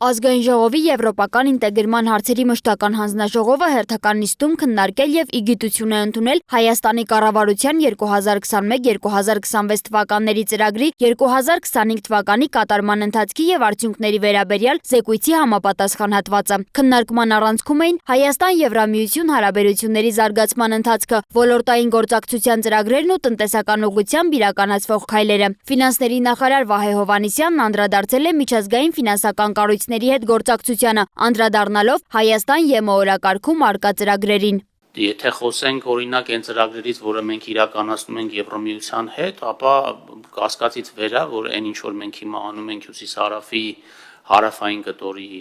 Ազգային ժողովի Եվրոպական ինտեգրման հարցերի մշտական հանձնաժողովը հերթական նիստում քննարկել եւ ի գիտություն է ընդունել Հայաստանի կառավարության 2021-2026 թվականների ծրագրի 2025 թվականի կատարման ընթացքի եւ արդյունքների վերաբերյալ զեկույցի համապատասխան հատվածը։ Քննարկման առանցքում էին Հայաստան-Եվրամիություն հարաբերությունների զարգացման ընթացքը, ոլորտային գործակցության ծրագրերն ու տնտեսական ուղղությամբ իրականացվող քայլերը։ Ֆինանսների նախարար Վահե Հովհաննիսյանն անդրադարձել է միջազգային ֆինանսական կառույցների հետ գործակցությանը, անդրադառնալով Հայաստան-ԵՄ օրակարգում առկա ծրագրերին։ Եթե խոսենք օրինակ այն ծրագրերից, որը մենք իրականացնում ենք Եվրամիության հետ, ապա կասկածից վեր է, որ այն ինչ որ մենք հիմա անում ենք հյուսիս-հարավի հարավային կտորի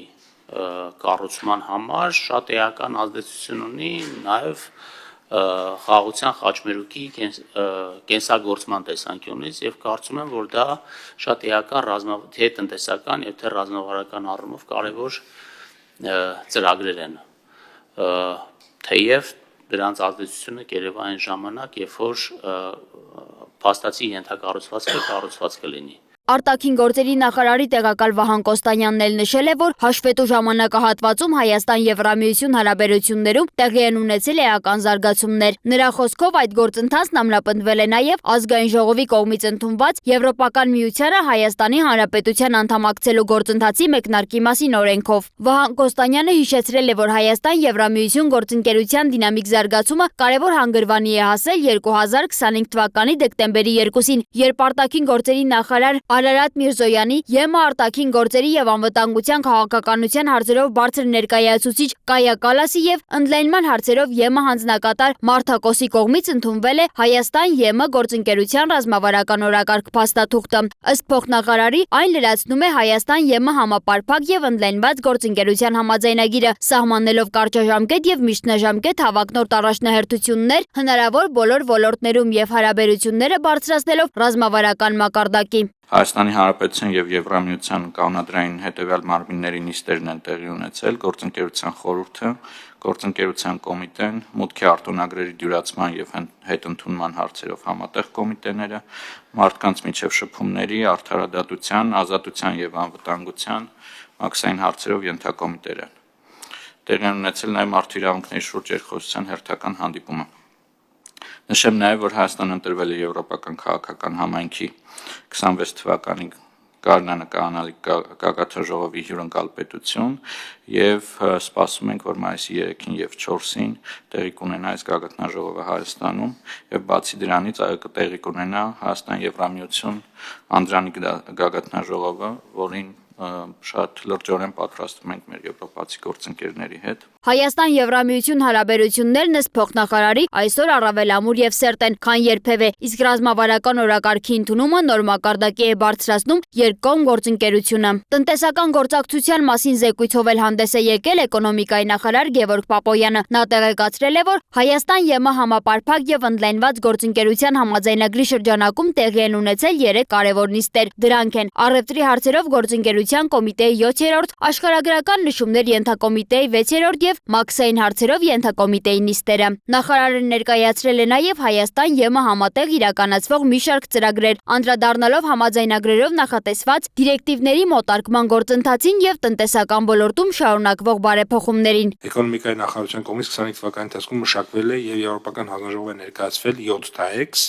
կառուցման համար, շատ էական ազդեցություն ունի նաև խաղաղության խաչմերուկի կենսագործման տեսանկյունից եւ կարծում եմ, որ դա շատ էական թե տնտեսական եւ թե ռազմավարական առումով կարեւոր ծրագրեր են, թեև դրանց ազդեցությունը կերևա այն ժամանակ, երբ որ փաստացի ենթակառուցվածքը կառուցված կլինի։ Արտաքին գործերի նախարարի տեղակալ Վահան Կոստանյանն էլ նշել է, որ հաշվետու ժամանակահատվածում Հայաստան-Եվրամիություն հարաբերություններում տեղի են ունեցել էական զարգացումներ։ Նրա խոսքով այդ գործընթացն ամրապնդվել է նաև ազգային ժողովի կողմից ընդունված Եվրոպական միությանը Հայաստանի Հանրապետության անդամակցելու գործընթացի մեկնարկի մասին օրենքով։ Վահան Կոստանյանը հիշեցրել է, որ Հայաստան-Եվրամիություն գործընկերության դինամիկ զարգացումը կարևոր հանգրվանի է հասել 2025 թվականի դեկտեմբերի 2-ին, երբ արտաքին գործերի նախարար Արարատ Միրզոյանի, ԵՄ արտաքին գործերի եւ անվտանգության քաղաքականության հարցերով բարձր ներկայացուցիչ Կայա Կալասի եւ ընդլայնման հարցերով ԵՄ հանձնակատար Մարթա Կոսի կողմից ընդունվել է Հայաստան-ԵՄ գործընկերության ռազմավարական օրակարգ փաստաթուղթը։ Ըստ փոխնախարարի, այն լրացնում է Հայաստան-ԵՄ համապարփակ եւ ընդլայնված գործընկերության համաձայնագիրը, սահմանելով կարճաժամկետ եւ միջնաժամկետ հավակնորդ առաջնահերթություններ հնարավոր բոլոր ոլորտներում եւ հարաբերությունները բարձրացնելով ռազմավարական մակարդակի։ Հայաստանի Հանրապետության եւ Եվրամիության կանոնադրային հետեւյալ մարմինների նիստերն են տեղի ունեցել գործընկերության խորհուրդը, գործընկերության կոմիտեն, մուտքի արտոնագրերի դյուրացման եւ հետընդունման հարցերով համատեղ կոմիտեները, մարդկանց միջև շփումների, արդարադատության, ազատության եւ անվտանգության, մաքսային հարցերով ենթակոմիտեր են։ Տեղի են ունեցել նաեւ մարդու իրավունքների շուրջ երկխոսության հերթական հանդիպումը։ Նշեմ նաև, որ Հայաստանը ընտրվել է Եվրոպական քաղաքական համայնքի 26 թվականի գարնանկանալի գագաթնաժողովի հյուրընկալ պետություն եւ սպասում ենք, որ մայիսի 3-ին եւ 4-ին տեղի կունենա այս գագաթնաժողովը Հայաստանում եւ բացի դրանից տեղի կունենա Հայաստան-Եվրամիություն անդրանիկ գագաթնաժողովը, որին շատ լրջորեն պատրաստվում ենք մեր եվրոպացի գործընկերների հետ։ Հայաստան-Եվրամիություն հարաբերություններն ըստ փոխնախարարի այսօր առավել ամուր եւ սերտ են, քան երբևէ, իսկ ռազմավարական օրակարգի ընդունումը նոր մակարդակի է բարձրացնում երկկողմ գործընկերությունը։ Տնտեսական գործակցության մասին զեկույցով էլ հանդես է եկել էկոնոմիկայի նախարար Գևորգ Պապոյանը։ Նա տեղեկացրել է, որ Հայաստան-ԵՄ համապարփակ եւ ընդլայնված գործընկերության համաձայնագրի շրջանակում տեղի են ունեցել 3 կարևոր նիստեր։ Դրանք են առևտրի հարցերով գործընկերության կոմիտեի 7-րդ, աշխարհագրական նշումներ ենթակոմիտեի 6-րդ եւ մաքսային հարցերով ենթակոմիտեի նիստերը։ Նախարարը ներկայացրել է նաև Հայաստան-ԵՄ համատեղ իրականացվող մի շարք ծրագրեր, անդրադառնալով համաձայնագրերով նախատեսված դիրեկտիվների մոտարկման գործընթացին եւ տնտեսական ոլորտում շարունակվող բարեփոխումներին։ Էկոնոմիկայի նախարարության կողմից 25 թվականի ընթացքում մշակվել է եւ Եվրոպական հանձնաժողովը ներկայացվել 7 TAEX,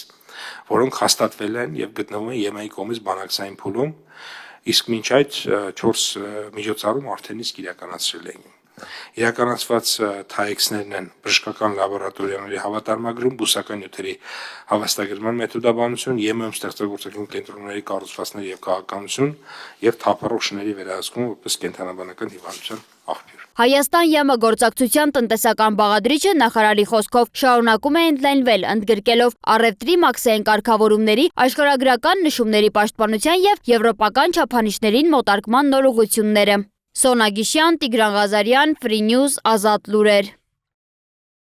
որոնք հաստատվել են եւ գտնվում են ԵՄ-ի կողմից բանակցային փուլում, իսկ մինչ այդ 4 միջոցառում արդեն իսկ իրականացրել էին։ Իրականացված TAEX-ներն են բժշկական լաբորատորիաների հավատարմագրում, բուսական նյութերի հավաստագրման մեթոդաբանություն, ԵՄ-ում ստեղծագործական կենտրոնների կառուցվածքներ եւ քաղաքականություն եւ թափառող շների վերահսկում որպես կենթանաբանական հիվանդության աղբյուր։ Հայաստան-ԵՄ գործակցության տնտեսական բաղադրիչը նախարարի խոսքով շարունակում է ընդլայնվել, ընդգրկելով առևտրի մաքսային կարգավորումների, աշխարհագրական նշումների պաշտպանության եւ եվրոպական չափանիշներին մոտարկման նոր ուղղությունները։ Սոնա Գիշյան, Տիգրան Ղազարյան, Free News, Ազատ լուրեր։